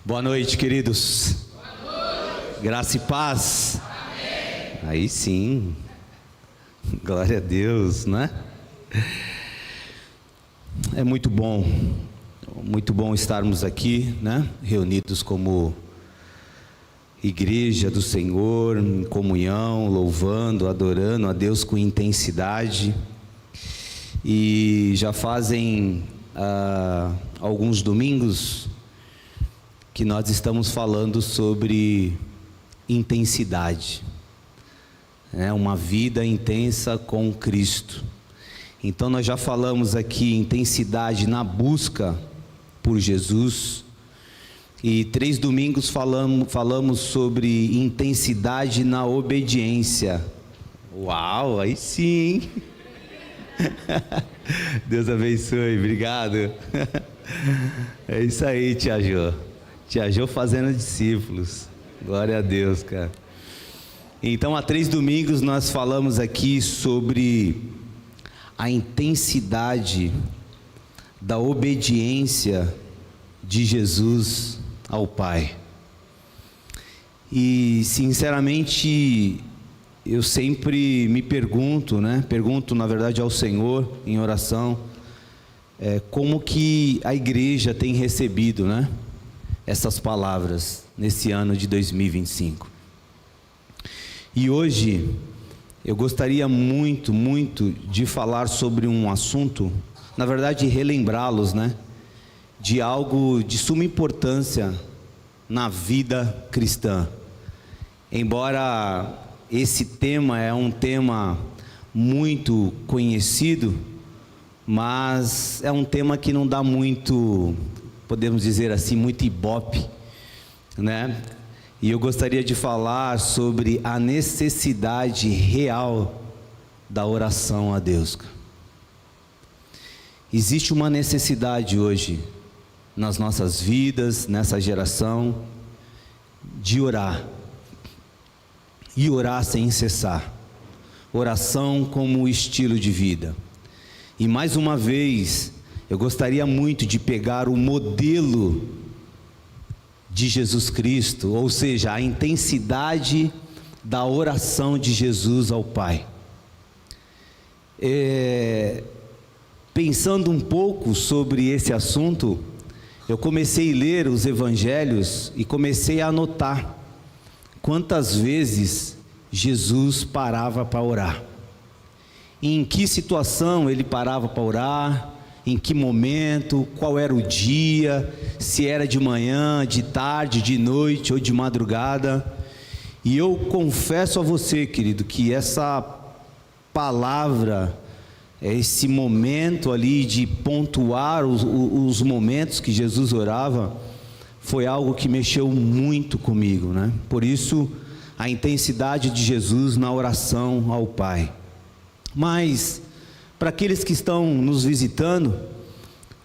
Boa noite, queridos. Boa noite. Graça e paz. Amém. Aí sim. Glória a Deus, né? É muito bom estarmos aqui, né? Reunidos como igreja do Senhor, em comunhão, louvando, adorando a Deus com intensidade. E já fazem alguns domingos que nós estamos falando sobre intensidade, uma vida intensa com Cristo. Então nós já falamos aqui intensidade na busca por Jesus, e 3 domingos falamos sobre intensidade na obediência. Uau, aí sim! Deus abençoe, obrigado. É isso aí, Tia Jô. Tia Jô fazendo discípulos. Glória a Deus, cara. Então, há 3 domingos nós falamos aqui sobre a intensidade da obediência de Jesus ao Pai. E, sinceramente, eu sempre me pergunto, Pergunto, na verdade, ao Senhor, em oração, como que a igreja tem recebido, essas palavras nesse ano de 2025. E hoje eu gostaria muito de falar sobre um assunto, na verdade relembrá-los, de algo de suma importância na vida cristã. Embora esse tema é um tema muito conhecido, mas é um tema que não dá muito, podemos dizer assim, muito ibope, E eu gostaria de falar sobre a necessidade real da oração a Deus. Existe uma necessidade hoje nas nossas vidas, nessa geração, de orar. E orar sem cessar. Oração como estilo de vida. E mais uma vez, eu gostaria muito de pegar o modelo de Jesus Cristo, ou seja, a intensidade da oração de Jesus ao Pai. Pensando um pouco sobre esse assunto, eu comecei a ler os evangelhos e comecei a anotar quantas vezes Jesus parava para orar. Em que situação ele parava para orar, em que momento, qual era o dia, se era de manhã, de tarde, de noite ou de madrugada. E eu confesso a você, querido, que essa palavra, esse momento ali de pontuar os momentos que Jesus orava, foi algo que mexeu muito comigo, Por isso, a intensidade de Jesus na oração ao Pai. Mas, para aqueles que estão nos visitando,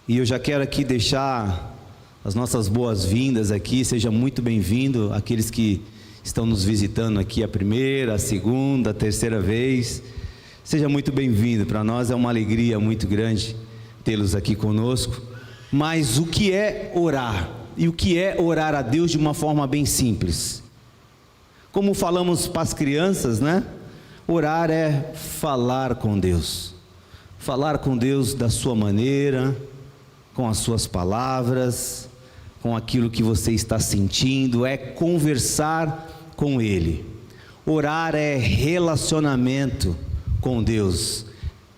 e eu já quero aqui deixar as nossas boas-vindas aqui, seja muito bem-vindo, aqueles que estão nos visitando aqui a primeira, a segunda, a terceira vez, seja muito bem-vindo. Para nós é uma alegria muito grande tê-los aqui conosco. Mas o que é orar? E o que é orar a Deus de uma forma bem simples? Como falamos para as crianças, Orar é falar com Deus. Falar com Deus da sua maneira, com as suas palavras, com aquilo que você está sentindo, é conversar com Ele. Orar é relacionamento com Deus,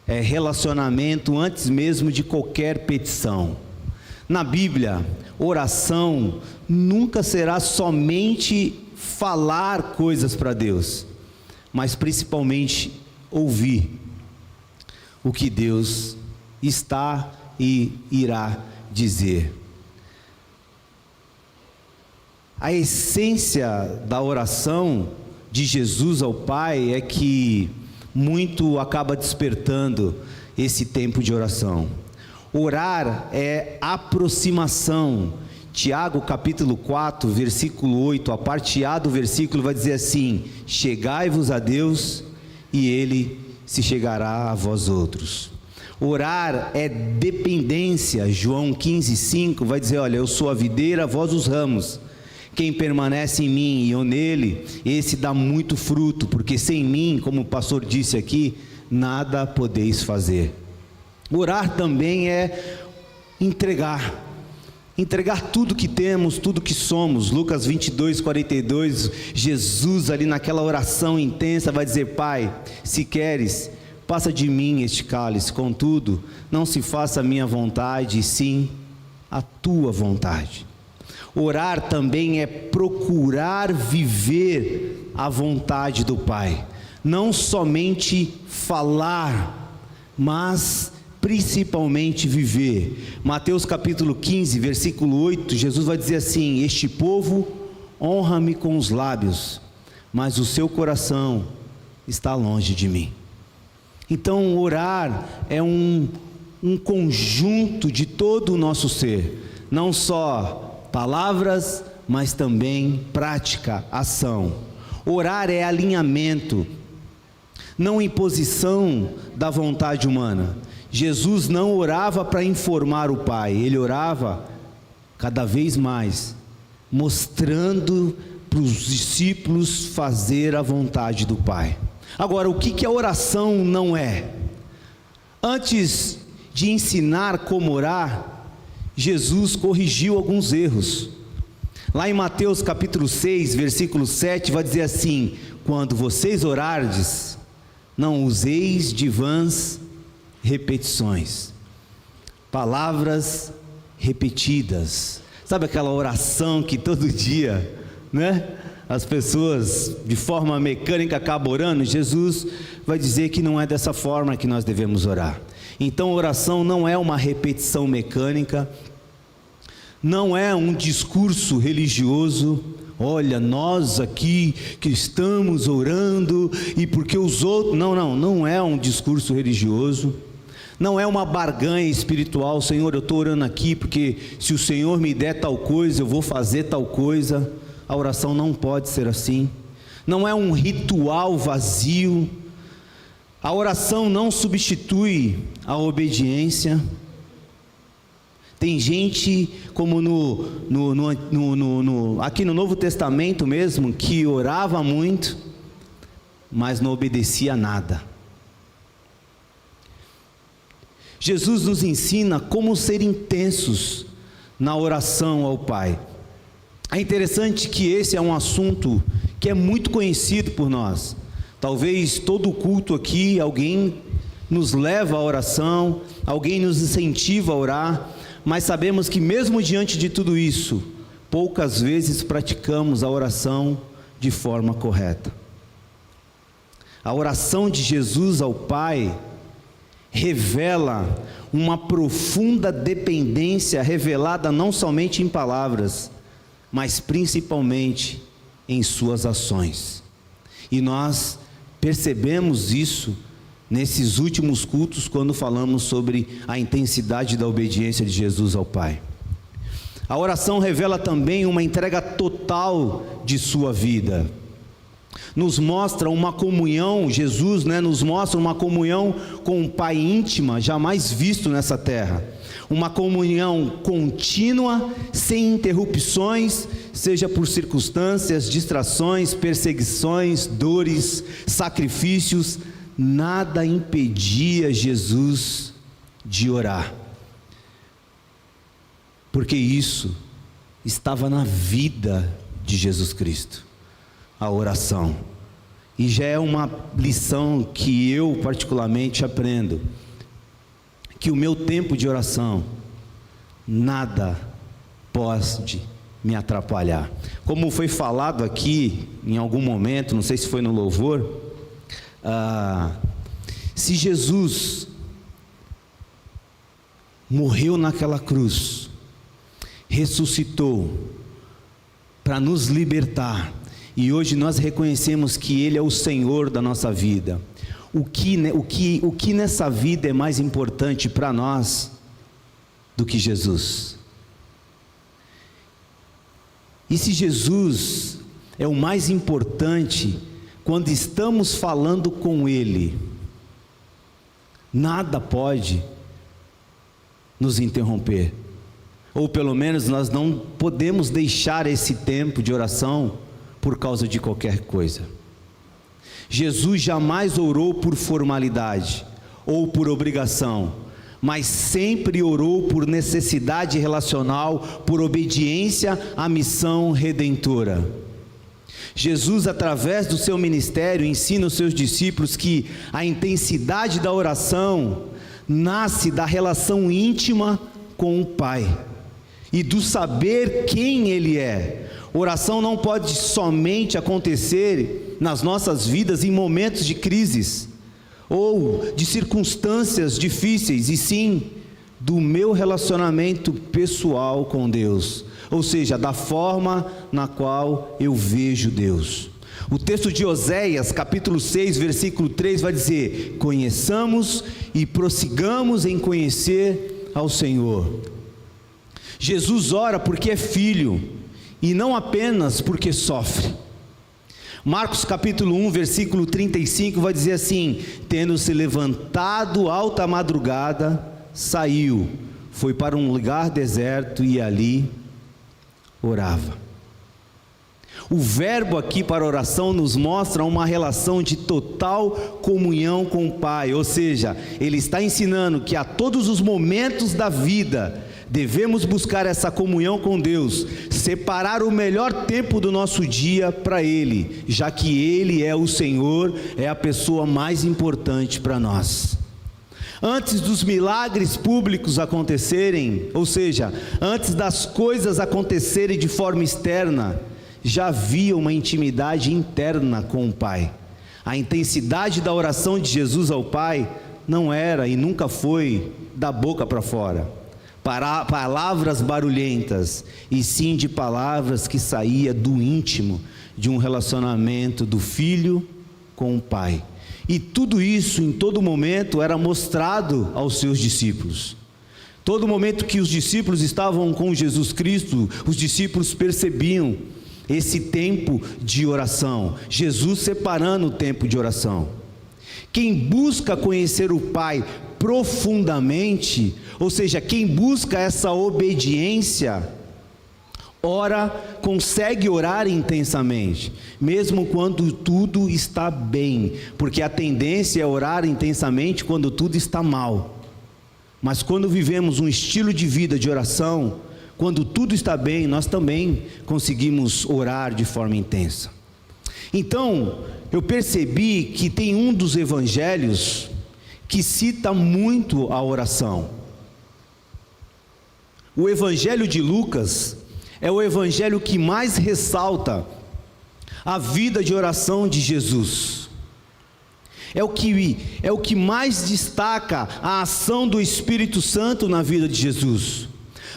é relacionamento antes mesmo de qualquer petição. Na Bíblia, oração nunca será somente falar coisas para Deus, mas principalmente ouvir o que Deus está e irá dizer. A essência da oração de Jesus ao Pai é que muito acaba despertando esse tempo de oração. Orar é aproximação. Tiago capítulo 4, versículo 8, a parte A do versículo vai dizer assim: chegai-vos a Deus e Ele se chegará a vós outros. Orar é dependência. João 15:5 vai dizer: olha, eu sou a videira, vós os ramos. Quem permanece em mim e eu nele, esse dá muito fruto, porque sem mim, como o pastor disse aqui, nada podeis fazer. Orar também é entregar tudo que temos, tudo que somos. Lucas 22:42, Jesus ali naquela oração intensa vai dizer: Pai, se queres, passa de mim este cálice, contudo, não se faça a minha vontade, e sim a tua vontade. Orar também é procurar viver a vontade do Pai, não somente falar, mas principalmente viver. Mateus capítulo 15, versículo 8, Jesus vai dizer assim: este povo honra-me com os lábios, mas o seu coração está longe de mim. Então orar é um conjunto de todo o nosso ser, não só palavras, mas também prática, ação. Orar é alinhamento, não imposição da vontade humana. Jesus não orava para informar o Pai, ele orava cada vez mais, mostrando para os discípulos fazer a vontade do Pai. Agora, o que a oração não é? Antes de ensinar como orar, Jesus corrigiu alguns erros. Lá em Mateus capítulo 6, versículo 7, vai dizer assim: quando vocês orardes, não useis de vãs repetições, palavras repetidas. Sabe aquela oração que todo dia, as pessoas de forma mecânica acabam orando? Jesus vai dizer que não é dessa forma que nós devemos orar. Então, oração não é uma repetição mecânica, não é um discurso religioso. Olha, nós aqui que estamos orando e porque os outros... Não é um discurso religioso, não é uma barganha espiritual. Senhor, eu estou orando aqui porque se o Senhor me der tal coisa, eu vou fazer tal coisa. A oração não pode ser assim. Não é um ritual vazio. A oração não substitui a obediência. Tem gente, como aqui no Novo Testamento mesmo, que orava muito, mas não obedecia a nada. Jesus nos ensina como ser intensos na oração ao Pai. É interessante que esse é um assunto que é muito conhecido por nós. Talvez todo culto aqui, alguém nos leva à oração, alguém nos incentiva a orar, mas sabemos que mesmo diante de tudo isso, poucas vezes praticamos a oração de forma correta. A oração de Jesus ao Pai revela uma profunda dependência, revelada não somente em palavras, mas principalmente em suas ações. E nós percebemos isso nesses últimos cultos, quando falamos sobre a intensidade da obediência de Jesus ao Pai. A oração revela também uma entrega total de sua vida. Nos mostra uma comunhão, Jesus nos mostra uma comunhão com o Pai íntima, jamais visto nessa terra. Uma comunhão contínua, sem interrupções, seja por circunstâncias, distrações, perseguições, dores, sacrifícios. Nada impedia Jesus de orar, porque isso estava na vida de Jesus Cristo, a oração. E já é uma lição que eu particularmente aprendo, que o meu tempo de oração, nada pode me atrapalhar. Como foi falado aqui em algum momento, não sei se foi no louvor, se Jesus morreu naquela cruz, ressuscitou para nos libertar, e hoje nós reconhecemos que Ele é o Senhor da nossa vida, o que nessa vida é mais importante para nós do que Jesus? E se Jesus é o mais importante, quando estamos falando com Ele, nada pode nos interromper. Ou pelo menos nós não podemos deixar esse tempo de oração por causa de qualquer coisa. Jesus jamais orou por formalidade ou por obrigação, mas sempre orou por necessidade relacional, por obediência à missão redentora. Jesus, através do seu ministério, ensina os seus discípulos que a intensidade da oração nasce da relação íntima com o Pai e do saber quem Ele é. Oração não pode somente acontecer nas nossas vidas em momentos de crises ou de circunstâncias difíceis, e sim do meu relacionamento pessoal com Deus, ou seja, da forma na qual eu vejo Deus. O texto de Oséias, capítulo 6, versículo 3, vai dizer: conheçamos e prossigamos em conhecer ao Senhor. Jesus ora porque é filho, e não apenas porque sofre. Marcos capítulo 1, versículo 35, vai dizer assim: tendo se levantado alta madrugada, saiu, foi para um lugar deserto e ali orava. O verbo aqui para oração nos mostra uma relação de total comunhão com o Pai, ou seja, ele está ensinando que a todos os momentos da vida devemos buscar essa comunhão com Deus, separar o melhor tempo do nosso dia para Ele, já que Ele é o Senhor, é a pessoa mais importante para nós. Antes dos milagres públicos acontecerem, ou seja, antes das coisas acontecerem de forma externa, já havia uma intimidade interna com o Pai. A intensidade da oração de Jesus ao Pai não era e nunca foi da boca para fora, para palavras barulhentas, e sim de palavras que saía do íntimo de um relacionamento do filho com o Pai. E tudo isso, em todo momento, era mostrado aos seus discípulos. Todo momento que os discípulos estavam com Jesus Cristo, os discípulos percebiam esse tempo de oração, Jesus separando o tempo de oração. Quem busca conhecer o Pai profundamente, ou seja, quem busca essa obediência, consegue orar intensamente, mesmo quando tudo está bem, porque a tendência é orar intensamente quando tudo está mal. Mas quando vivemos um estilo de vida de oração, quando tudo está bem, nós também conseguimos orar de forma intensa. Então, eu percebi que tem um dos evangelhos que cita muito a oração. O evangelho de Lucas é o evangelho que mais ressalta a vida de oração de Jesus. É o que mais destaca a ação do Espírito Santo na vida de Jesus.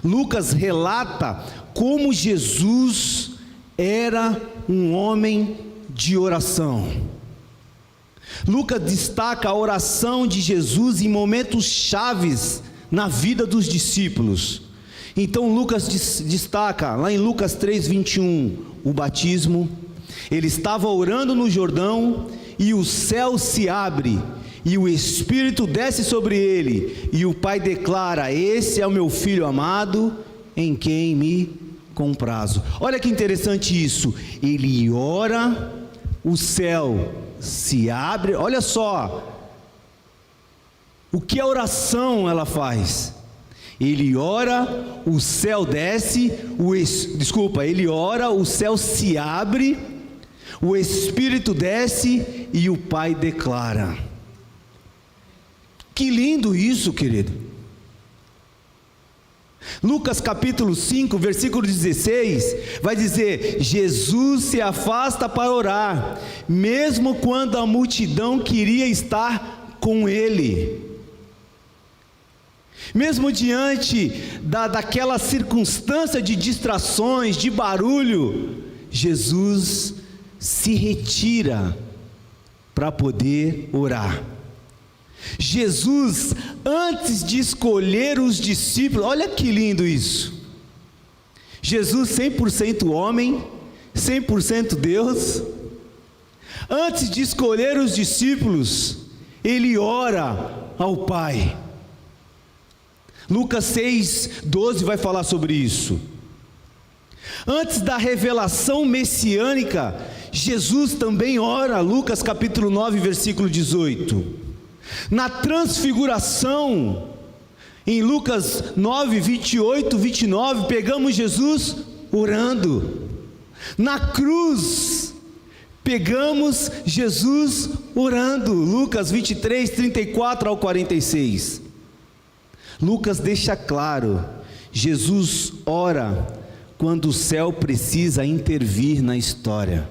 Lucas relata como Jesus era um homem de oração. Lucas destaca a oração de Jesus em momentos chaves na vida dos discípulos. Então Lucas destaca, lá em Lucas 3:21, o batismo. Ele estava orando no Jordão, e o céu se abre, e o Espírito desce sobre ele, e o Pai declara: esse é o meu Filho amado, em quem me comprazo. Olha que interessante isso, ele ora, o céu se abre. Olha só, o que a oração ela faz? Ele ora, o céu desce, ele ora, o céu se abre, o Espírito desce e o Pai declara. Que lindo isso, querido. Lucas capítulo 5, versículo 16, vai dizer: Jesus se afasta para orar, mesmo quando a multidão queria estar com ele. Mesmo diante daquela circunstância de distrações, de barulho, Jesus se retira para poder orar. Jesus, antes de escolher os discípulos, olha que lindo isso. Jesus 100% homem, 100% Deus. Antes de escolher os discípulos, ele ora ao Pai. Lucas 6:12 vai falar sobre isso. Antes da revelação messiânica, Jesus também ora, Lucas capítulo 9, versículo 18. Na transfiguração, em Lucas 9, 28, 29, pegamos Jesus orando. Na cruz, pegamos Jesus orando, Lucas 23, 34 ao 46. Lucas deixa claro, Jesus ora quando o céu precisa intervir na história.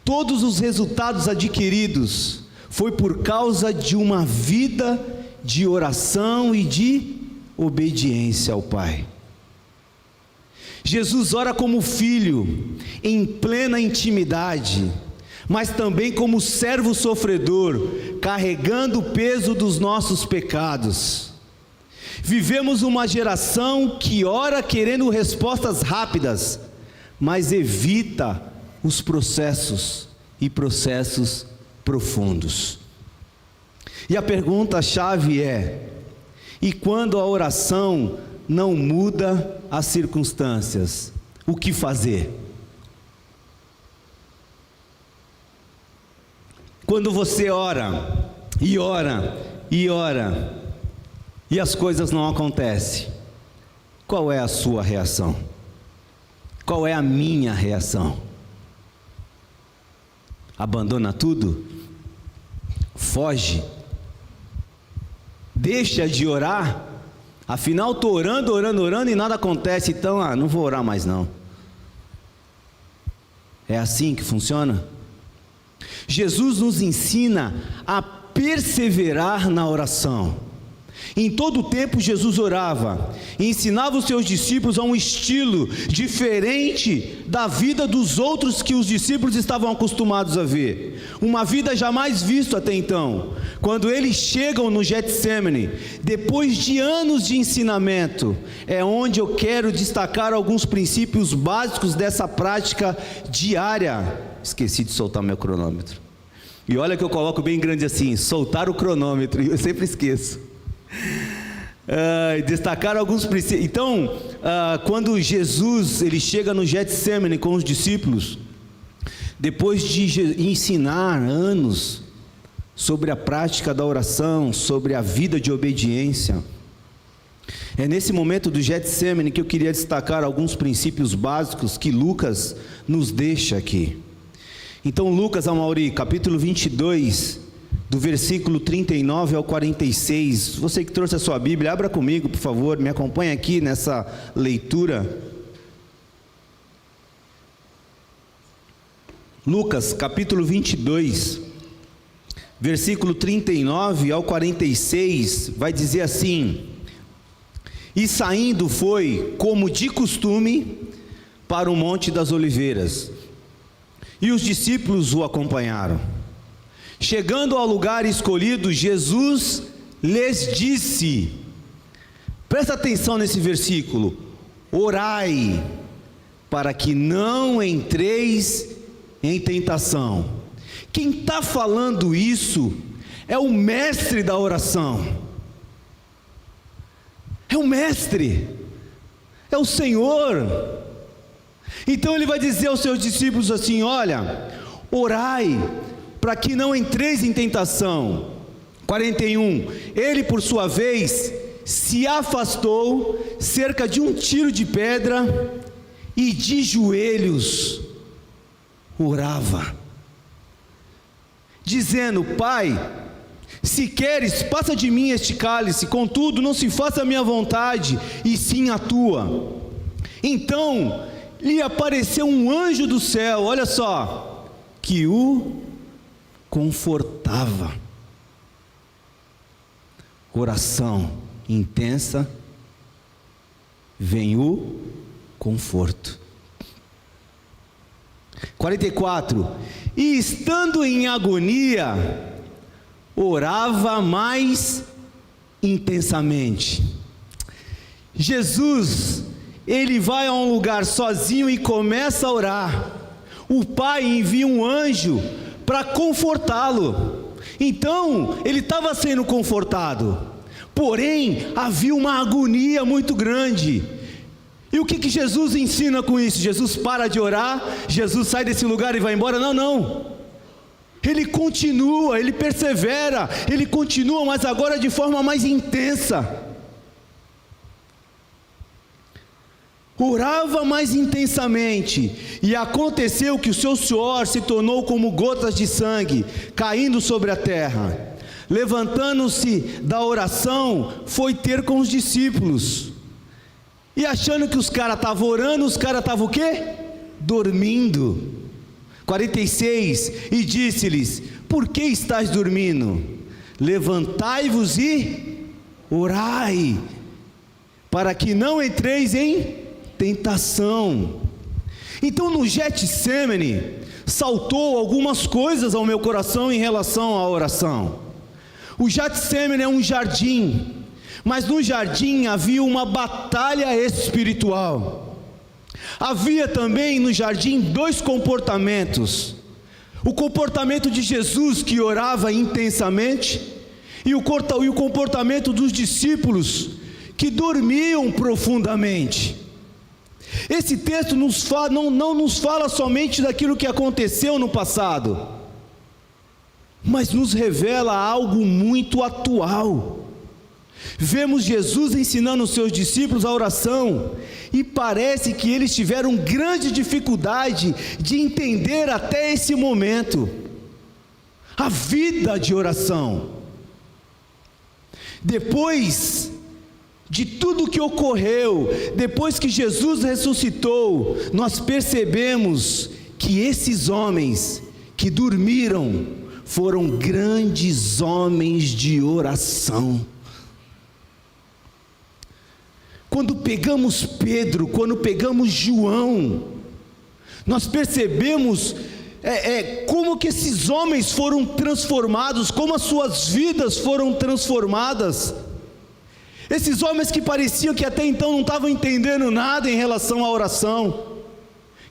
Todos os resultados adquiridos foi por causa de uma vida de oração e de obediência ao Pai. Jesus ora como filho, em plena intimidade, mas também como servo sofredor, carregando o peso dos nossos pecados. Vivemos uma geração que ora querendo respostas rápidas, mas evita os processos profundos. E a pergunta-chave é: e quando a oração não muda as circunstâncias, o que fazer? Quando você ora, e ora, e ora, e as coisas não acontecem, qual é a sua reação? Qual é a minha reação? Abandona tudo? Foge? Deixa de orar? Afinal estou orando e nada acontece, então não vou orar mais não. É assim que funciona? Jesus nos ensina a perseverar na oração. Em todo o tempo Jesus orava e ensinava os seus discípulos a um estilo diferente da vida dos outros que os discípulos estavam acostumados a ver, uma vida jamais vista até então. Quando eles chegam no Getsemane, depois de anos de ensinamento, é onde eu quero destacar alguns princípios básicos dessa prática diária. Esqueci de soltar meu cronômetro, e olha que eu coloco bem grande assim, soltar o cronômetro, e eu sempre esqueço. Destacar alguns princípios. Então, quando Jesus ele chega no Getsemane com os discípulos, depois de ensinar anos sobre a prática da oração, sobre a vida de obediência, é nesse momento do Getsemane que eu queria destacar alguns princípios básicos que Lucas nos deixa aqui. Então, Lucas, Amauri, capítulo 22, do versículo 39 ao 46, você que trouxe a sua Bíblia, abra comigo, por favor, me acompanhe aqui nessa leitura. Lucas, capítulo 22, versículo 39 ao 46, vai dizer assim: E saindo foi, como de costume, para o Monte das Oliveiras, e os discípulos o acompanharam. Chegando ao lugar escolhido, Jesus lhes disse, presta atenção nesse versículo: orai, para que não entreis em tentação. Quem está falando isso é o mestre da oração, é o mestre, é o Senhor. Então ele vai dizer aos seus discípulos assim: olha, orai, para que não entreis em tentação. 41, ele por sua vez se afastou cerca de um tiro de pedra e de joelhos orava, dizendo: Pai, se queres, passa de mim este cálice, contudo não se faça a minha vontade, e sim a tua. Então lhe apareceu um anjo do céu, olha só, que o confortava. Oração intensa, vem o conforto. 44, e estando em agonia, orava mais intensamente. Jesus, ele vai a um lugar sozinho e começa a orar. O Pai envia um anjo para confortá-lo. Então, ele estava sendo confortado. porém havia uma agonia muito grande. E o que Jesus ensina com isso? Jesus para de orar, Jesus sai desse lugar e vai embora? Não. Ele continua, ele persevera, ele continua, mas agora de forma mais intensa. Orava mais intensamente, e aconteceu que o seu suor se tornou como gotas de sangue, caindo sobre a terra. Levantando-se da oração, foi ter com os discípulos, e achando que os caras estavam orando, os caras estavam o quê? Dormindo. 46, e disse-lhes: por que estáis dormindo? Levantai-vos e orai, para que não entreis em tentação. Então no Getsemane saltou algumas coisas ao meu coração em relação à oração. O Getsemane é um jardim, mas no jardim havia uma batalha espiritual. Havia também no jardim dois comportamentos: o comportamento de Jesus, que orava intensamente, e o comportamento dos discípulos, que dormiam profundamente. Esse texto não nos fala somente daquilo que aconteceu no passado, mas nos revela algo muito atual. Vemos Jesus ensinando os seus discípulos a oração, e parece que eles tiveram grande dificuldade de entender até esse momento a vida de oração. Depois de tudo que ocorreu, depois que Jesus ressuscitou, nós percebemos que esses homens que dormiram foram grandes homens de oração. Quando pegamos Pedro, quando pegamos João, nós percebemos como que esses homens foram transformados, como as suas vidas foram transformadas. Esses homens que pareciam que até então não estavam entendendo nada em relação à oração,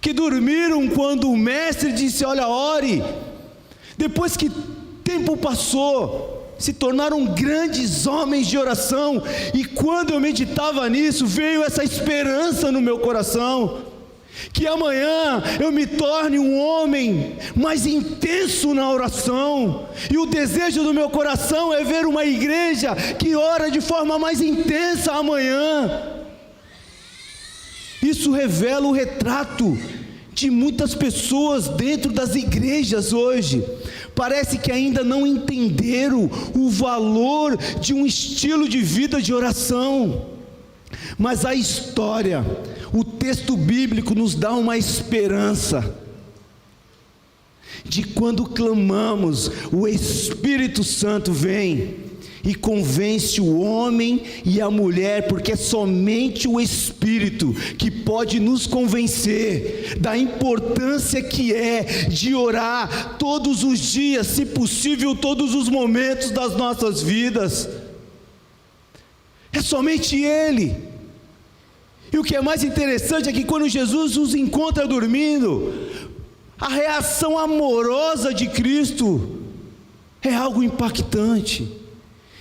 que dormiram quando o mestre disse: olha, ore. Depois que tempo passou, se tornaram grandes homens de oração. E quando eu meditava nisso, veio essa esperança no meu coração, que amanhã eu me torne um homem mais intenso na oração. E o desejo do meu coração é ver uma igreja que ora de forma mais intensa amanhã. Isso revela o retrato de muitas pessoas dentro das igrejas hoje. Parece que ainda não entenderam o valor de um estilo de vida de oração. Mas a história, o texto bíblico nos dá uma esperança de quando clamamos, o Espírito Santo vem e convence o homem e a mulher, porque é somente o Espírito que pode nos convencer da importância que é de orar todos os dias, se possível todos os momentos das nossas vidas. É somente Ele. E o que é mais interessante é que quando Jesus os encontra dormindo, a reação amorosa de Cristo é algo impactante.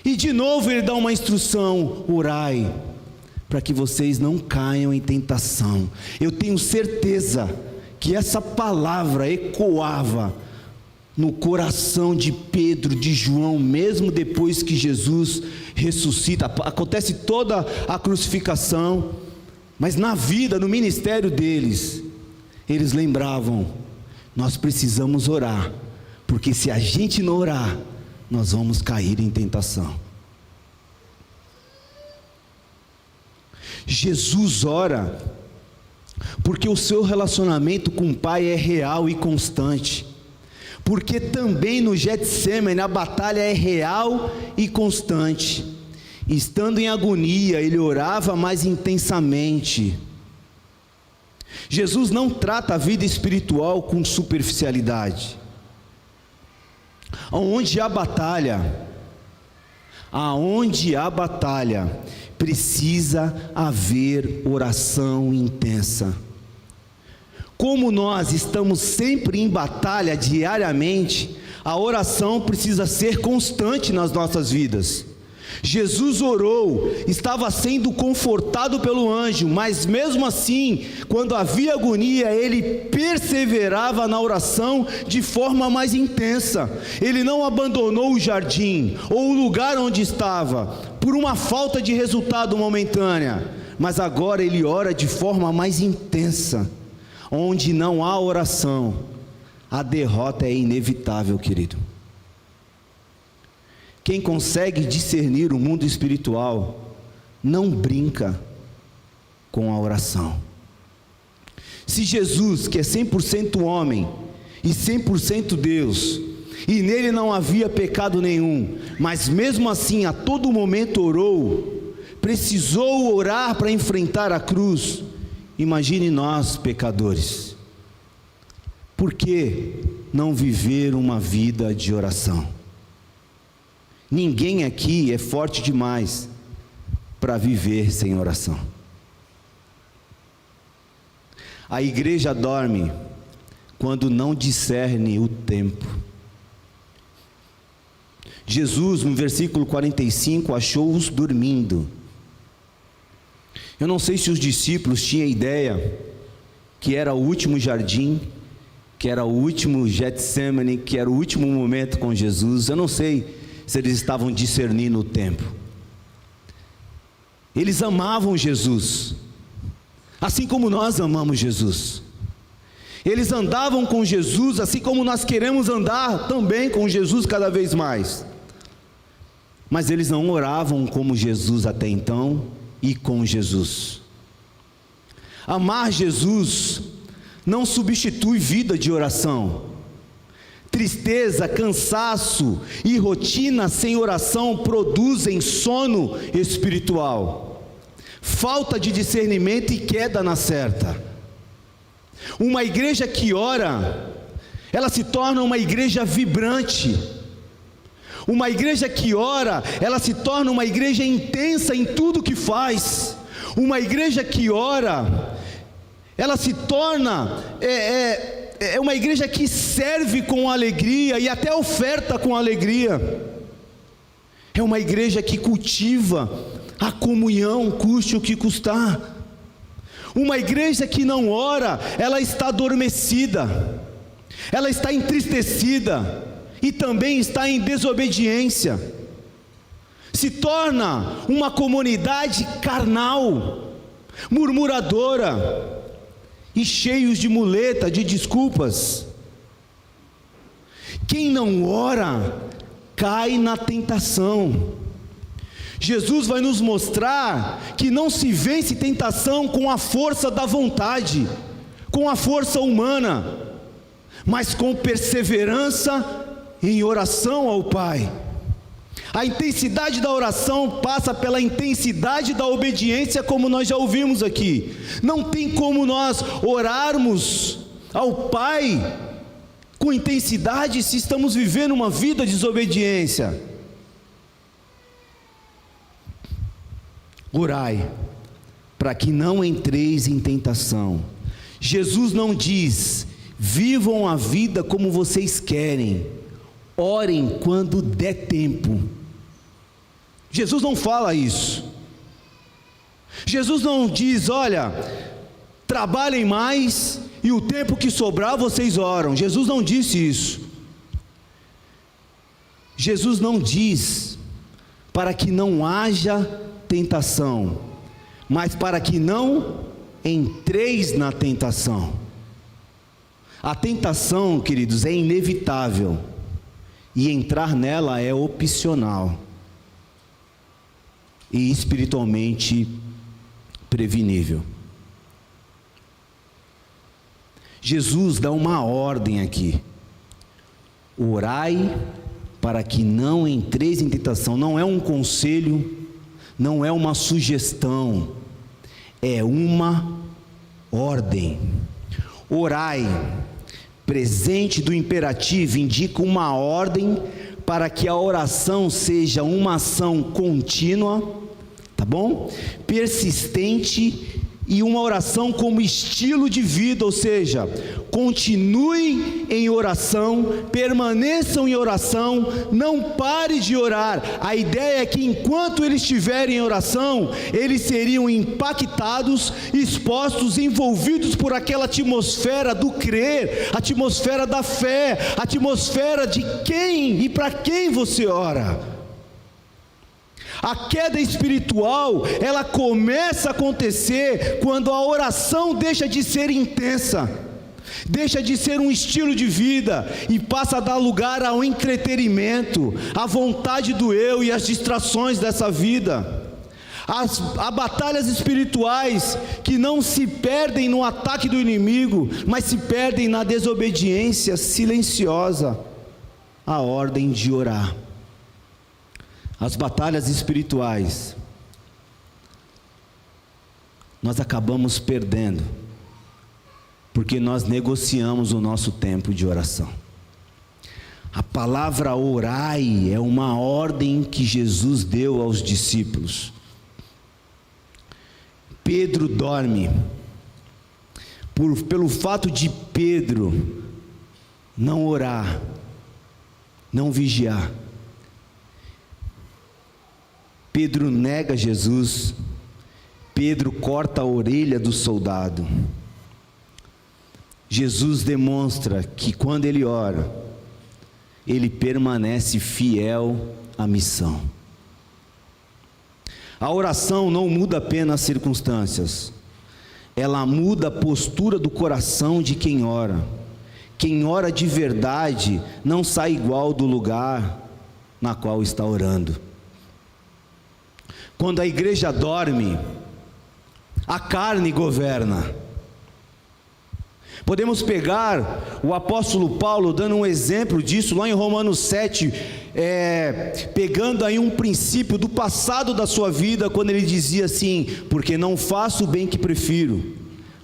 E de novo ele dá uma instrução: orai, para que vocês não caiam em tentação. Eu tenho certeza que essa palavra ecoava no coração de Pedro, de João, mesmo depois que Jesus ressuscita. Acontece toda a crucificação, mas na vida, no ministério deles, eles lembravam: nós precisamos orar, porque se a gente não orar, nós vamos cair em tentação. Jesus ora porque o seu relacionamento com o Pai é real e constante, porque também no Getsemane a batalha é real e constante. Estando em agonia, ele orava mais intensamente. Jesus não trata a vida espiritual com superficialidade. Aonde há batalha, precisa haver oração intensa. Como nós estamos sempre em batalha diariamente, a oração precisa ser constante nas nossas vidas. Jesus orou, estava sendo confortado pelo anjo, mas mesmo assim, quando havia agonia, ele perseverava na oração de forma mais intensa. Ele não abandonou o jardim ou o lugar onde estava por uma falta de resultado momentânea, mas agora ele ora de forma mais intensa. Onde não há oração, a derrota é inevitável, querido. Quem consegue discernir o mundo espiritual não brinca com a oração. Se Jesus, que é 100% homem e 100% Deus, e nele não havia pecado nenhum, mas mesmo assim a todo momento orou, precisou orar para enfrentar a cruz, imagine nós, pecadores. Por que não viver uma vida de oração? Ninguém aqui é forte demais para viver sem oração. A igreja dorme quando não discerne o tempo. Jesus, no versículo 45, achou-os dormindo. Eu não sei se os discípulos tinham ideia que era o último jardim, que era o último Getsemane, que era o último momento com Jesus. Eu não sei se eles estavam discernindo o tempo. Eles amavam Jesus, assim como nós amamos Jesus. Eles andavam com Jesus, assim como nós queremos andar também com Jesus cada vez mais. Mas eles não oravam como Jesus até então e com Jesus. Amar Jesus não substitui vida de oração. Tristeza, cansaço e rotina sem oração produzem sono espiritual, falta de discernimento e queda na certa. Uma igreja que ora, ela se torna uma igreja vibrante. Uma igreja que ora, ela se torna uma igreja intensa em tudo que faz. Uma igreja que ora, ela se torna uma igreja que serve com alegria e até oferta com alegria. É uma igreja que cultiva a comunhão, custe o que custar. Uma igreja que não ora, ela está adormecida, ela está entristecida e também está em desobediência. Se torna uma comunidade carnal, murmuradora e cheios de muleta, de desculpas. Quem não ora, cai na tentação. Jesus vai nos mostrar que não se vence tentação com a força da vontade, com a força humana, mas com perseverança em oração ao Pai. A intensidade da oração passa pela intensidade da obediência, como nós já ouvimos aqui. Não tem como nós orarmos ao Pai com intensidade se estamos vivendo uma vida de desobediência. Orai, para que não entreis em tentação. Jesus não diz, vivam a vida como vocês querem, orem quando der tempo. Jesus não fala isso. Jesus não diz, olha, trabalhem mais e o tempo que sobrar vocês oram. Jesus não disse isso. Jesus não diz para que não haja tentação, mas para que não entreis na tentação. A tentação, queridos, é inevitável e entrar nela é opcional e espiritualmente prevenível. Jesus dá uma ordem aqui: orai para que não entreis em tentação. Não é um conselho, não é uma sugestão, é uma ordem. Orai, presente do imperativo, indica uma ordem para que a oração seja uma ação contínua, tá bom? Persistente e uma oração como estilo de vida, ou seja, continuem em oração, permaneçam em oração, não pare de orar. A ideia é que enquanto eles estiverem em oração, eles seriam impactados, expostos, envolvidos por aquela atmosfera do crer, atmosfera da fé, atmosfera de quem e para quem você ora. A queda espiritual, ela começa a acontecer quando a oração deixa de ser intensa, deixa de ser um estilo de vida e passa a dar lugar ao entretenimento, à vontade do eu e às distrações dessa vida. Há batalhas espirituais que não se perdem no ataque do inimigo, mas se perdem na desobediência silenciosa à ordem de orar. As batalhas espirituais, nós acabamos perdendo, porque nós negociamos o nosso tempo de oração. A palavra orai é uma ordem que Jesus deu aos discípulos. Pedro dorme, pelo fato de Pedro não orar, não vigiar, Pedro nega Jesus, Pedro corta a orelha do soldado. Jesus demonstra que quando ele ora, ele permanece fiel à missão. A oração não muda apenas as circunstâncias, ela muda a postura do coração de quem ora. Quem ora de verdade não sai igual do lugar na qual está orando. Quando a igreja dorme, a carne governa. Podemos pegar o apóstolo Paulo dando um exemplo disso lá em Romanos 7, pegando aí um princípio do passado da sua vida, quando ele dizia assim: porque não faço o bem que prefiro,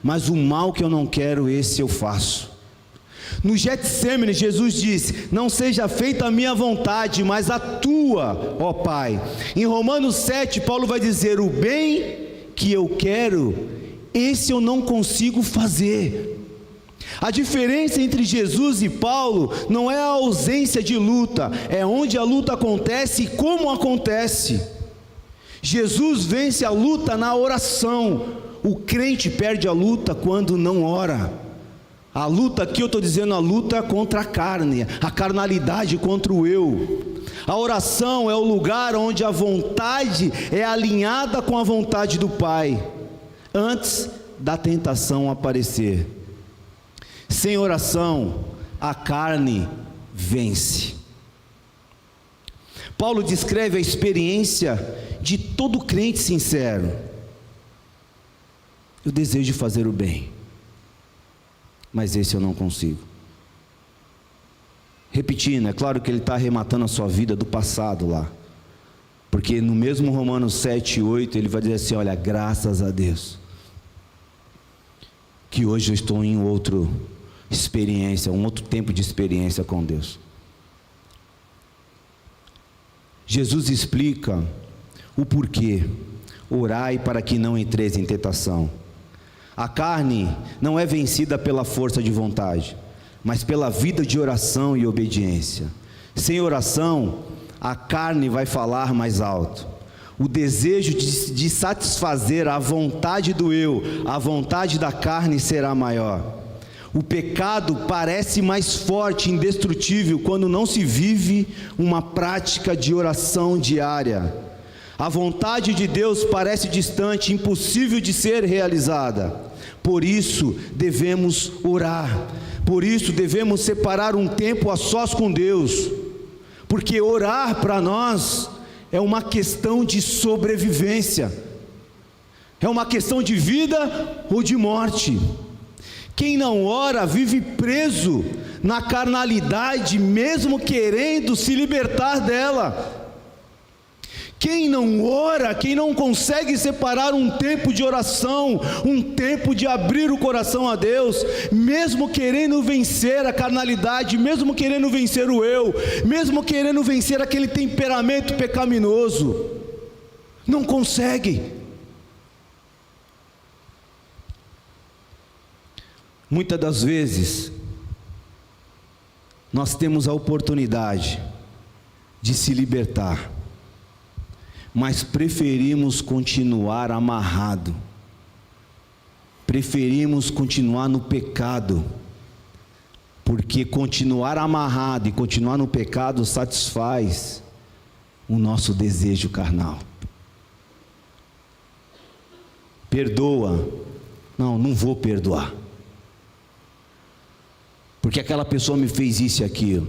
mas o mal que eu não quero, esse eu faço. No Getsêmani, Jesus disse: não seja feita a minha vontade, mas a tua, ó Pai. Em Romanos 7, Paulo vai dizer: o bem que eu quero, esse eu não consigo fazer. A diferença entre Jesus e Paulo não é a ausência de luta, é onde a luta acontece e como acontece. Jesus vence a luta na oração, o crente perde a luta quando não ora. A luta aqui, eu estou dizendo a luta contra a carne, a carnalidade contra o eu. A oração é o lugar onde a vontade é alinhada com a vontade do Pai, antes da tentação aparecer. Sem oração, a carne vence. Paulo descreve a experiência de todo crente sincero. Eu desejo fazer o bem, mas esse eu não consigo. Repetindo, é claro que ele está arrematando a sua vida do passado lá, porque no mesmo Romanos 7, 8, ele vai dizer assim: olha, graças a Deus, que hoje eu estou em outra experiência, um outro tempo de experiência com Deus. Jesus explica o porquê: orai para que não entreis em tentação. A carne não é vencida pela força de vontade, mas pela vida de oração e obediência. Sem oração, a carne vai falar mais alto. O desejo de satisfazer a vontade do eu, a vontade da carne será maior. O pecado parece mais forte e indestrutível quando não se vive uma prática de oração diária. A vontade de Deus parece distante, impossível de ser realizada. Por isso devemos orar. Por isso devemos separar um tempo a sós com Deus. Porque orar para nós é uma questão de sobrevivência. É uma questão de vida ou de morte. Quem não ora vive preso na carnalidade, mesmo querendo se libertar dela. Quem não ora, quem não consegue separar um tempo de oração, um tempo de abrir o coração a Deus, mesmo querendo vencer a carnalidade, mesmo querendo vencer o eu, mesmo querendo vencer aquele temperamento pecaminoso, não consegue. Muitas das vezes, nós temos a oportunidade de se libertar, mas preferimos continuar amarrado, preferimos continuar no pecado, porque continuar amarrado e continuar no pecado satisfaz o nosso desejo carnal. Perdoa, não vou perdoar, porque aquela pessoa me fez isso e aquilo.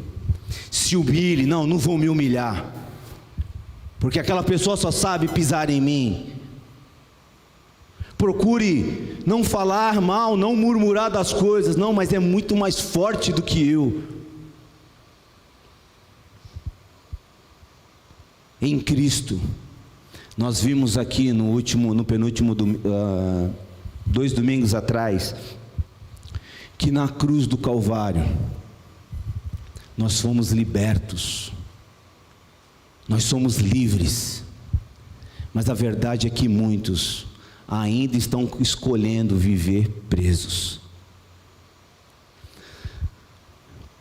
Se humilhe, não vou me humilhar, porque aquela pessoa só sabe pisar em mim. Procure não falar mal, não murmurar das coisas, mas é muito mais forte do que eu. Em Cristo, nós vimos aqui no penúltimo, 2 domingos atrás, que na cruz do Calvário, nós fomos libertos, nós somos livres, mas a verdade é que muitos ainda estão escolhendo viver presos.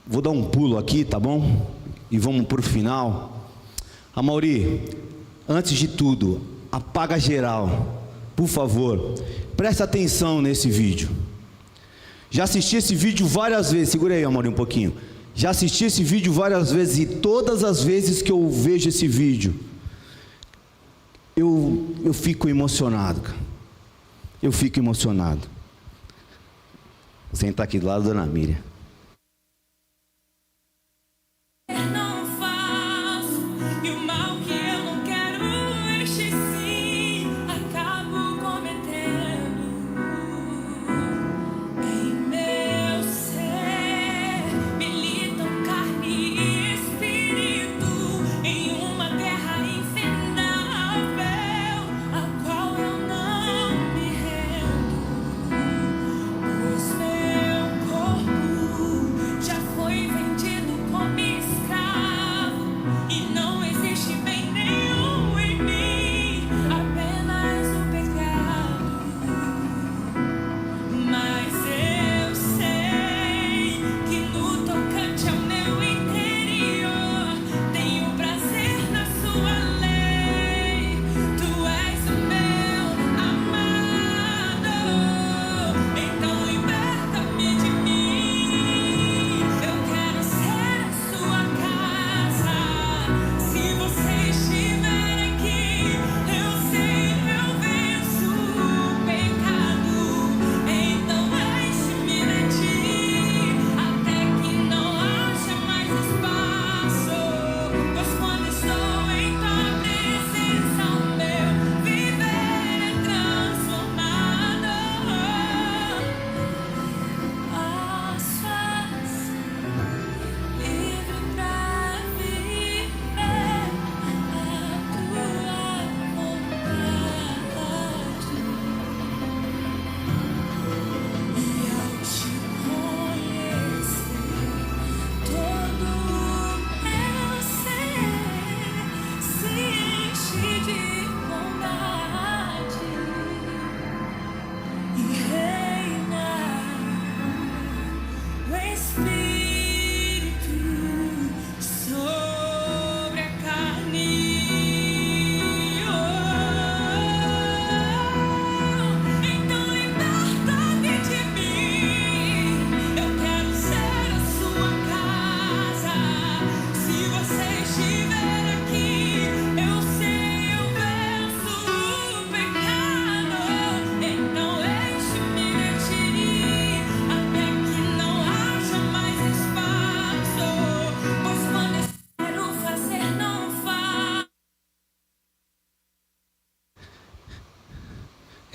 Vou dar um pulo aqui, tá bom? E vamos para o final. Amaury, antes de tudo, apaga geral, por favor, presta atenção nesse vídeo. Já assisti esse vídeo várias vezes, segura aí, Amaury, um pouquinho. Já assisti esse vídeo várias vezes, e todas as vezes que eu vejo esse vídeo, eu fico emocionado, cara. Eu fico emocionado. Vou sentar aqui do lado da Dona Miriam.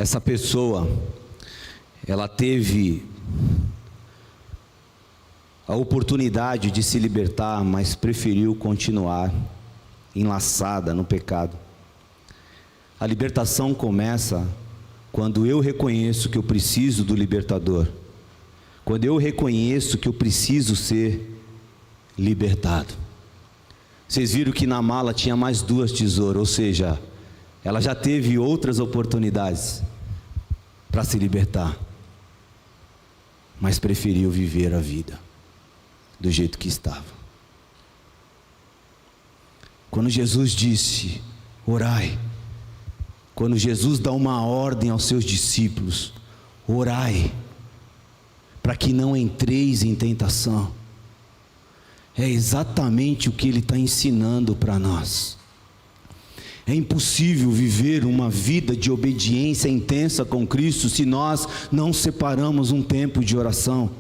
Essa pessoa, ela teve a oportunidade de se libertar, mas preferiu continuar enlaçada no pecado. A libertação começa quando eu reconheço que eu preciso do libertador, quando eu reconheço que eu preciso ser libertado. Vocês viram que na mala tinha mais 2 tesouras, ou seja, ela já teve outras oportunidades para se libertar. mas preferiu viver a vida do jeito que estava. Quando Jesus disse, orai, quando Jesus dá uma ordem aos seus discípulos, orai, para que não entreis em tentação, é exatamente o que Ele está ensinando para nós. É impossível viver uma vida de obediência intensa com Cristo se nós não separamos um tempo de oração.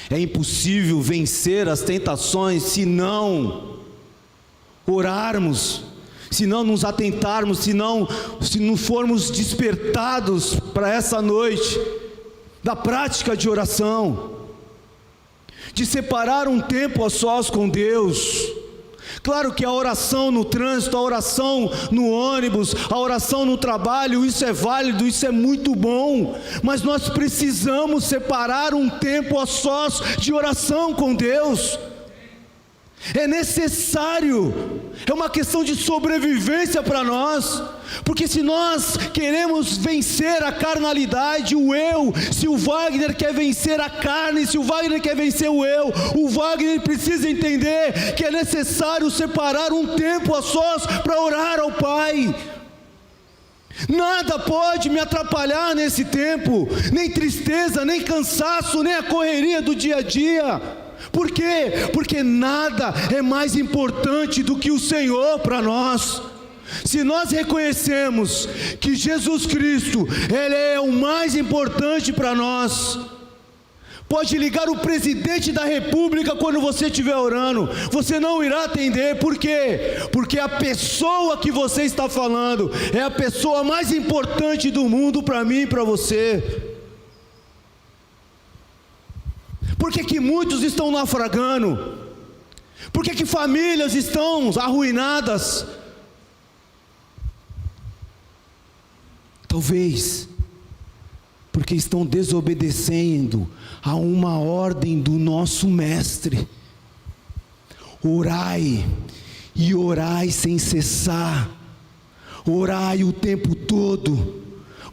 É impossível vencer as tentações se não orarmos, se não nos atentarmos, se não formos despertados para essa noite da prática de oração, de separar um tempo a sós com Deus. Claro que a oração no trânsito, a oração no ônibus, a oração no trabalho, isso é válido, isso é muito bom, mas nós precisamos separar um tempo a sós de oração com Deus. É necessário, é uma questão de sobrevivência para nós, porque se nós queremos vencer a carnalidade, o eu, se o Wagner quer vencer a carne, se o Wagner quer vencer o Wagner precisa entender que é necessário separar um tempo a sós para orar ao Pai. Nada pode me atrapalhar nesse tempo, nem tristeza, nem cansaço, nem a correria do dia a dia. Por quê? Porque nada é mais importante do que o Senhor para nós. Se nós reconhecemos que Jesus Cristo, Ele é o mais importante para nós, pode ligar o presidente da república quando você estiver orando, você não irá atender. Por quê? Porque a pessoa que você está falando é a pessoa mais importante do mundo para mim e para você. Por que muitos estão naufragando? Por que famílias estão arruinadas? Talvez porque estão desobedecendo a uma ordem do nosso Mestre. Orai, e orai sem cessar. Orai o tempo todo.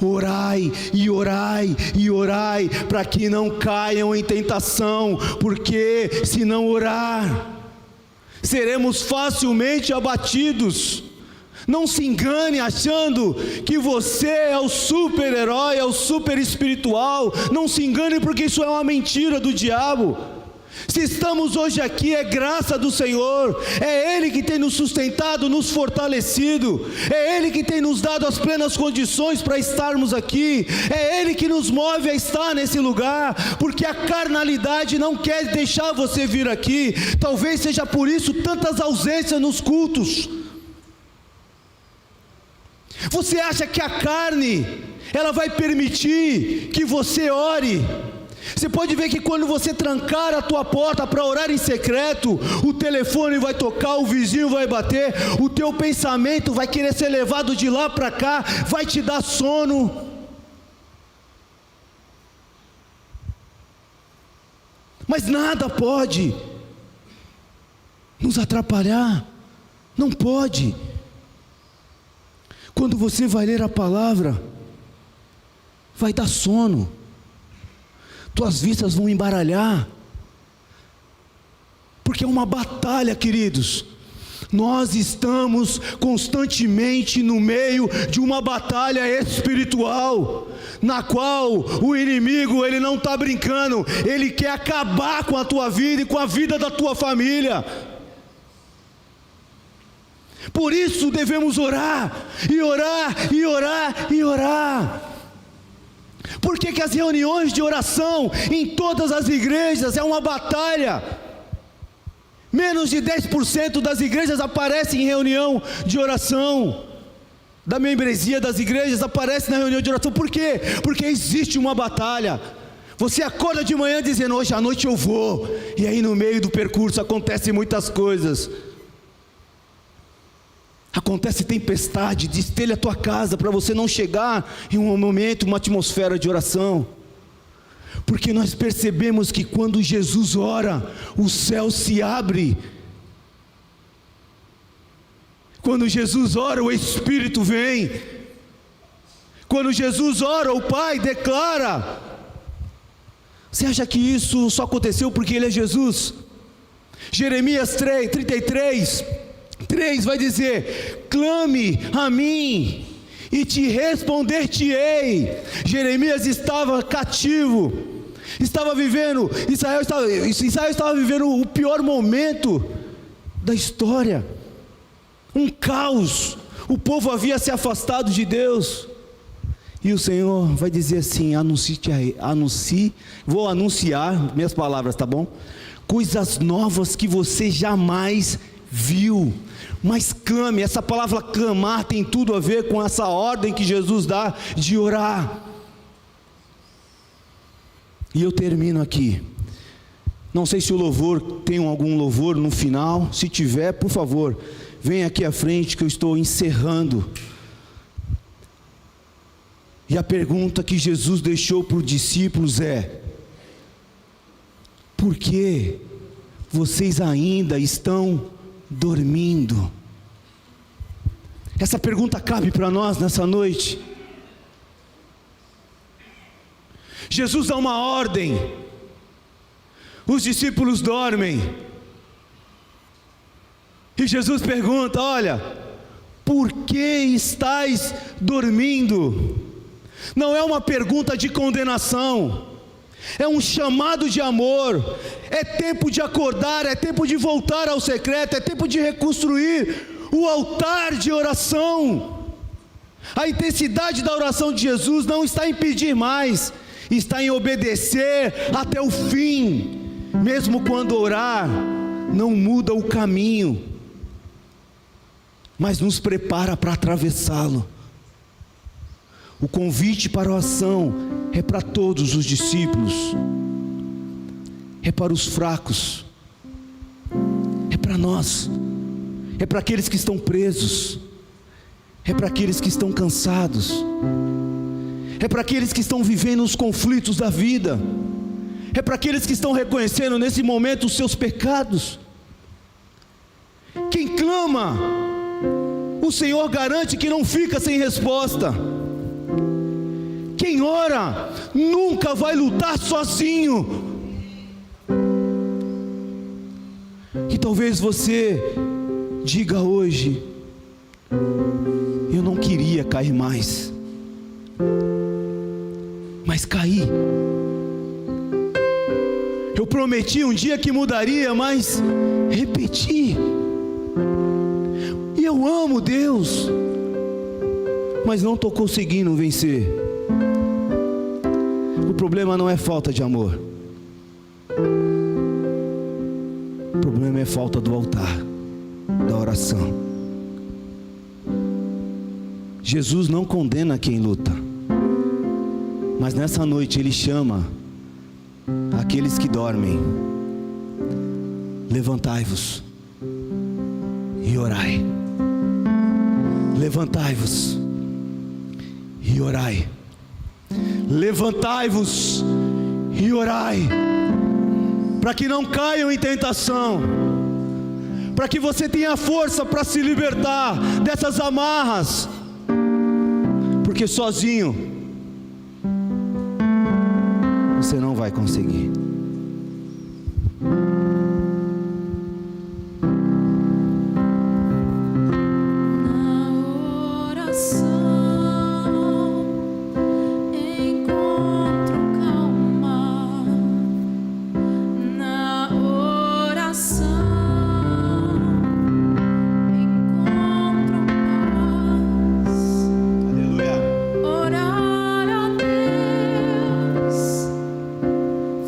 Orai, e orai, e orai, para que não caiam em tentação, porque se não orar, seremos facilmente abatidos. Não se engane achando que você é o super-herói, é o super espiritual. Não se engane, porque isso é uma mentira do diabo. Se estamos hoje aqui, é graça do Senhor, é Ele que tem nos sustentado, nos fortalecido, é Ele que tem nos dado as plenas condições para estarmos aqui, é Ele que nos move a estar nesse lugar, porque a carnalidade não quer deixar você vir aqui. Talvez seja por isso tantas ausências nos cultos. Você acha que a carne, ela vai permitir que você ore? Você pode ver que quando você trancar a tua porta para orar em secreto, o telefone vai tocar, o vizinho vai bater, o teu pensamento vai querer ser levado de lá para cá, vai te dar sono. Mas nada pode nos atrapalhar, não pode. Quando você vai ler a palavra, vai dar sono, tuas vistas vão embaralhar, porque é uma batalha, queridos. Nós estamos constantemente no meio de uma batalha espiritual, na qual o inimigo, ele não está brincando, ele quer acabar com a tua vida e com a vida da tua família. Por isso devemos orar, e orar, e orar, e orar. Por que as reuniões de oração em todas as igrejas é uma batalha? Menos de 10% das igrejas aparecem em reunião de oração. Da membresia das igrejas aparece na reunião de oração. Por quê? Porque existe uma batalha. Você acorda de manhã dizendo, hoje à noite eu vou, e aí no meio do percurso acontecem muitas coisas. Acontece tempestade, destelha a tua casa para você não chegar em um momento, uma atmosfera de oração. Porque nós percebemos que quando Jesus ora, o céu se abre. Quando Jesus ora, o Espírito vem. Quando Jesus ora, o Pai declara. Você acha que isso só aconteceu porque Ele é Jesus? Jeremias 33, vai dizer: clame a mim e te responder-te-ei. Jeremias estava cativo, estava vivendo, Israel estava vivendo o pior momento da história, um caos, o povo havia se afastado de Deus, e o Senhor vai dizer assim: vou anunciar, minhas palavras, tá bom? Coisas novas que você jamais viu. Mas clame. Essa palavra clamar tem tudo a ver com essa ordem que Jesus dá de orar. E eu termino aqui. Não sei se o louvor, tem algum louvor no final. Se tiver, por favor, venha aqui à frente que eu estou encerrando. E a pergunta que Jesus deixou para os discípulos é: por que vocês ainda estão dormindo? Essa pergunta cabe para nós nessa noite. Jesus dá uma ordem, os discípulos dormem, e Jesus pergunta: olha, por que estáis dormindo? Não é uma pergunta de condenação, é um chamado de amor. É tempo de acordar, é tempo de voltar ao secreto, é tempo de reconstruir o altar de oração. A intensidade da oração de Jesus não está em pedir mais, está em obedecer até o fim, mesmo quando orar não muda o caminho, mas nos prepara para atravessá-lo. O convite para a oração é para todos os discípulos, é para os fracos, é para nós, é para aqueles que estão presos, é para aqueles que estão cansados, é para aqueles que estão vivendo os conflitos da vida, é para aqueles que estão reconhecendo nesse momento os seus pecados. Quem clama, o Senhor garante que não fica sem resposta. Quem ora nunca vai lutar sozinho. E talvez você diga hoje: eu não queria cair mais, mas caí. Eu prometi um dia que mudaria, mas repeti. E eu amo Deus, mas não estou conseguindo vencer. O problema não é falta de amor, o problema é falta do altar, da oração. Jesus não condena quem luta, mas nessa noite Ele chama aqueles que dormem: levantai-vos e orai. Levantai-vos e orai. Levantai-vos e orai, para que não caiam em tentação, para que você tenha força para se libertar dessas amarras, porque sozinho você não vai conseguir.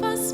Faz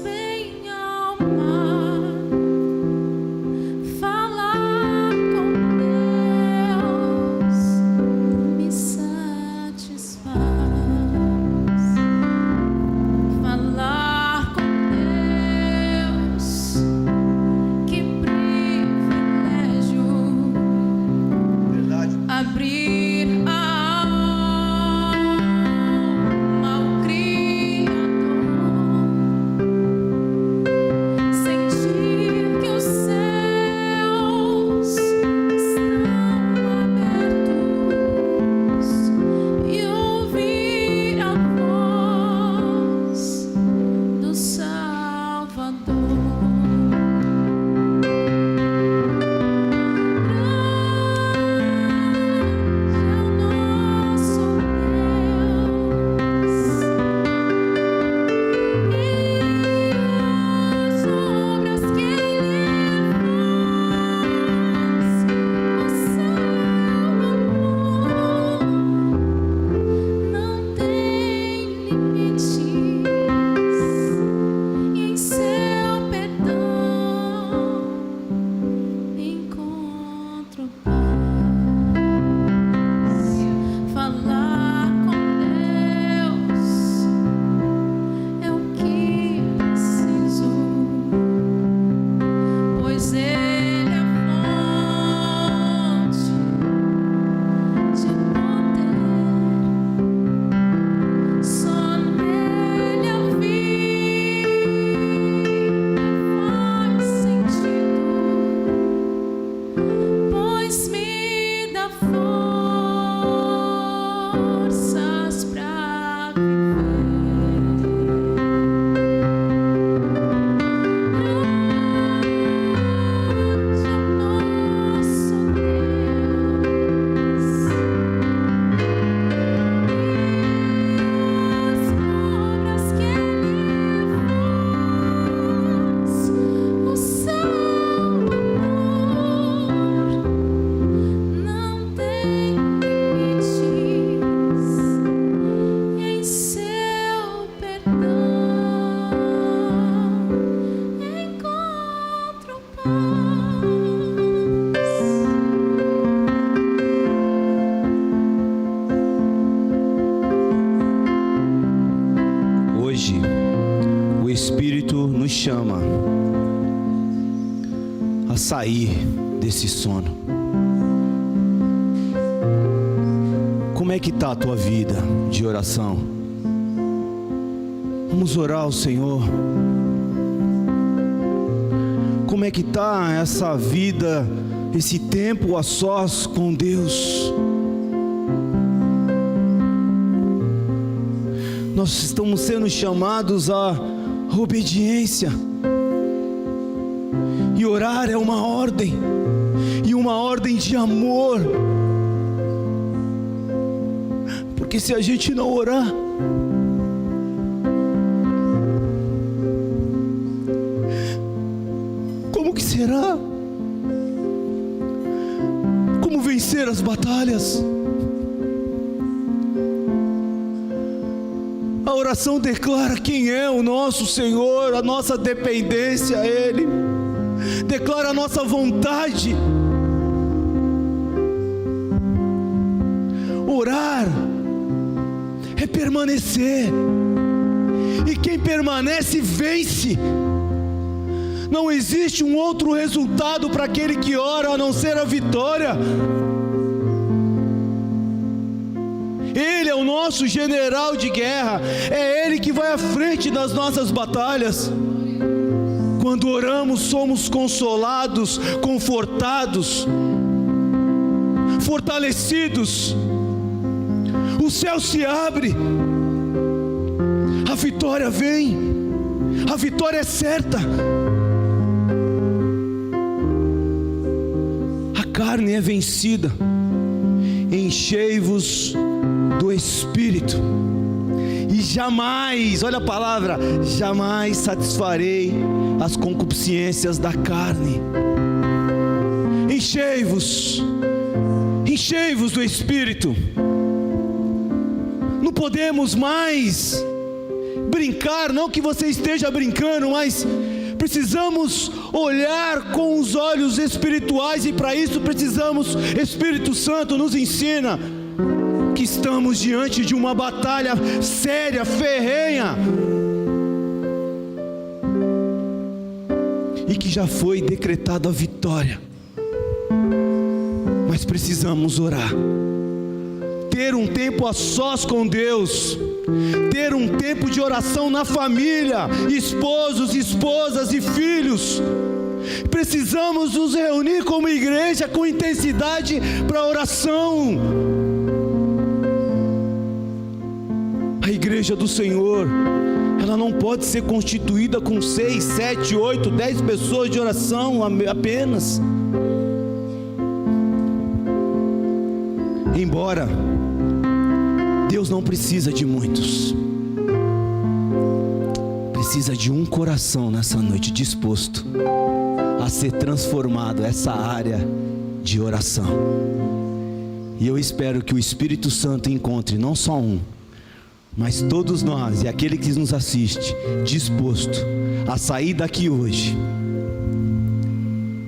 Espírito nos chama a sair desse sono. Como é que está a tua vida de oração? Vamos orar ao Senhor. Como é que está essa vida, esse tempo a sós com Deus? Nós estamos sendo chamados à obediência. E orar é uma ordem, e uma ordem de amor. Porque se a gente não orar, como que será? Como vencer as batalhas? A oração declara quem é o nosso Senhor, a nossa dependência a Ele, declara a nossa vontade. Orar é permanecer, e quem permanece vence. Não existe um outro resultado para aquele que ora a não ser a vitória. Ele é o nosso general de guerra, é Ele que vai à frente das nossas batalhas. Quando oramos, somos consolados, confortados, fortalecidos. O céu se abre, a vitória vem, a vitória é certa. A carne é vencida. Enchei-vos do Espírito, e jamais, olha a palavra, jamais satisfarei as concupiscências da carne. Enchei-vos do Espírito. Não podemos mais brincar, não que você esteja brincando, mas precisamos olhar com os olhos espirituais, e para isso precisamos, Espírito Santo nos ensina que estamos diante de uma batalha séria, ferrenha, e que já foi decretada a vitória, mas precisamos orar, ter um tempo a sós com Deus, ter um tempo de oração na família, esposos, esposas e filhos. Precisamos nos reunir como igreja com intensidade para a oração. A igreja do Senhor, ela não pode ser constituída com 6, 7, 8, 10 pessoas de oração apenas. Embora Deus não precisa de muitos, precisa de um coração nessa noite disposto a ser transformado, essa área de oração. E eu espero que o Espírito Santo encontre não só um, mas todos nós e aquele que nos assiste disposto a sair daqui hoje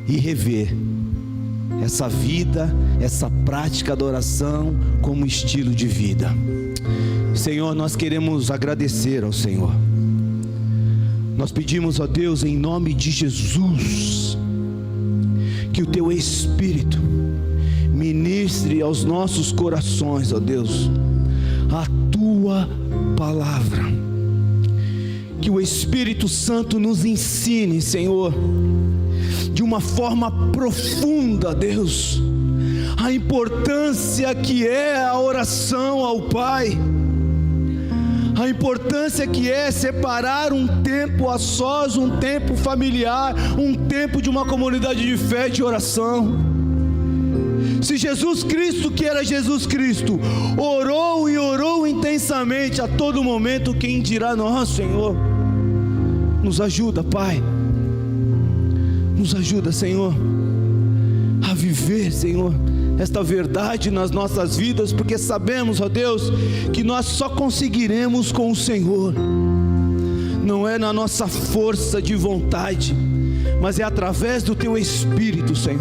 e rever essa vida, essa prática da oração como estilo de vida. Senhor, nós queremos agradecer ao Senhor. Nós pedimos a Deus, em nome de Jesus, que o Teu Espírito ministre aos nossos corações, ó Deus, a Tua palavra. Que o Espírito Santo nos ensine, Senhor, de uma forma profunda, Deus, a importância que é a oração ao Pai, a importância que é separar um tempo a sós, um tempo familiar, um tempo de uma comunidade de fé, de oração. Se Jesus Cristo, que era Jesus Cristo, orou e orou intensamente a todo momento, quem dirá nós, Senhor? Nos ajuda, Pai. Nos ajuda, Senhor, a viver, Senhor, esta verdade nas nossas vidas, porque sabemos, ó Deus, que nós só conseguiremos com o Senhor. Não é na nossa força de vontade, mas é através do Teu Espírito, Senhor.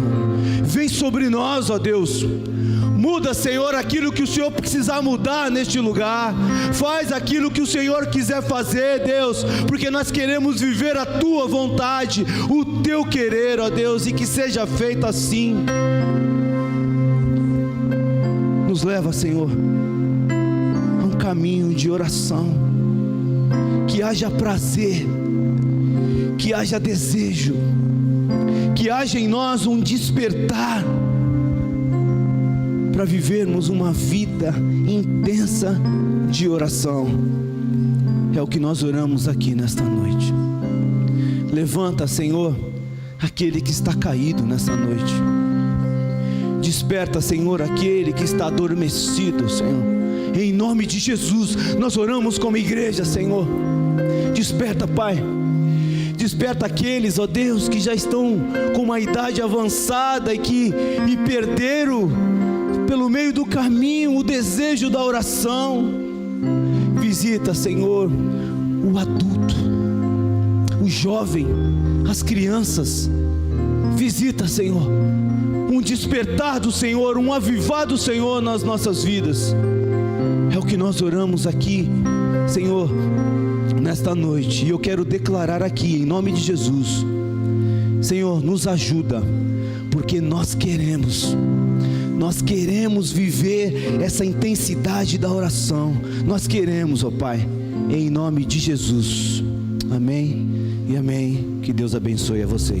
Vem sobre nós, ó Deus, Muda, Senhor, aquilo que o Senhor precisar mudar neste lugar. Faz aquilo que o Senhor quiser fazer, Deus, porque nós queremos viver a Tua vontade, o Teu querer, ó Deus, e que seja feito assim. Nos leva, Senhor, a um caminho de oração, que haja prazer, que haja desejo, que haja em nós um despertar, para vivermos uma vida intensa de oração. É o que nós oramos aqui nesta noite. Levanta, Senhor, aquele que está caído nessa noite. Desperta, Senhor, aquele que está adormecido, Senhor. Em nome de Jesus, nós oramos como igreja, Senhor. Desperta, Pai. Desperta aqueles, ó Deus, que já estão com uma idade avançada e perderam pelo meio do caminho o desejo da oração. Visita, Senhor, o adulto, o jovem, as crianças. Visita, Senhor, um despertar do Senhor, um avivar do Senhor nas nossas vidas. É o que nós oramos aqui, Senhor, nesta noite. E eu quero declarar aqui, em nome de Jesus, Senhor, nos ajuda, porque nós queremos viver essa intensidade da oração. Nós queremos, ó Pai, em nome de Jesus. Amém e amém. Que Deus abençoe a vocês.